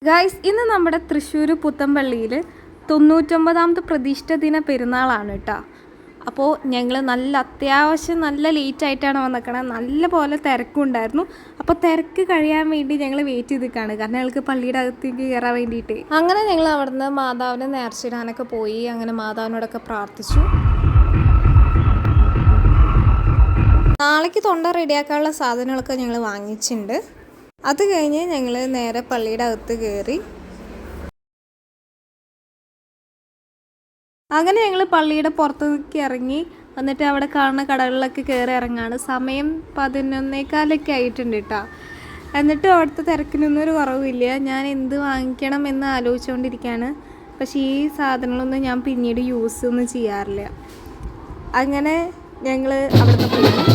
Guys, ഇന്ന് നമ്മുടെ തൃശ്ശൂർ പുത്തമ്പള്ളിയിൽ 99ാമത്തെ പ്രതിഷ്ഠ ദിന പെരുന്നാളാണ് കേട്ടോ. അപ്പോൾ ഞങ്ങൾ അത്യാവശ്യം നല്ല ലേറ്റായിട്ടാണ് വന്നിരിക്കണത്. നല്ല പോലെ തിരക്കുണ്ടായിരുന്നു. അപ്പോൾ തിരക്ക് കഴിയാൻ വേണ്ടി ഞങ്ങൾ വെയിറ്റ് ചെയ്ത് നിൽക്കുകയാണ്. കാരണം ഞങ്ങൾക്ക് പള്ളിയുടെ അകത്തേക്ക് കയറാൻ വേണ്ടിയിട്ട്. അങ്ങനെ ഞങ്ങൾ അവിടുന്ന് മാതാവിനെ നേർച്ചിടാനൊക്കെ പോയി. അങ്ങനെ മാതാവിനോടൊക്കെ പ്രാർത്ഥിച്ചു. നാളേക്ക് തൊണ്ട റെഡിയാക്കാനുള്ള സാധനങ്ങളൊക്കെ ഞങ്ങൾ വാങ്ങിച്ചിട്ടുണ്ട്. അത് കഴിഞ്ഞ് ഞങ്ങൾ നേരെ പള്ളിയുടെ അകത്ത് കയറി. അങ്ങനെ ഞങ്ങൾ പള്ളിയുടെ പുറത്തേക്ക് ഇറങ്ങി. എന്നിട്ട് അവിടെ കാണുന്ന കടകളിലൊക്കെ കയറി ഇറങ്ങാണ്. സമയം 11:15 ആയിട്ടുണ്ട് കേട്ടോ. എന്നിട്ട് അവിടുത്തെ തിരക്കിനൊന്നും കുറവില്ല. ഞാൻ എന്ത് വാങ്ങിക്കണം എന്ന് ആലോചിച്ചുകൊണ്ടിരിക്കുകയാണ്. പക്ഷേ ഈ സാധനങ്ങളൊന്നും ഞാൻ പിന്നീട് യൂസ് ഒന്നും ചെയ്യാറില്ല. അങ്ങനെ ഞങ്ങൾ അവിടുത്തെ പോയി.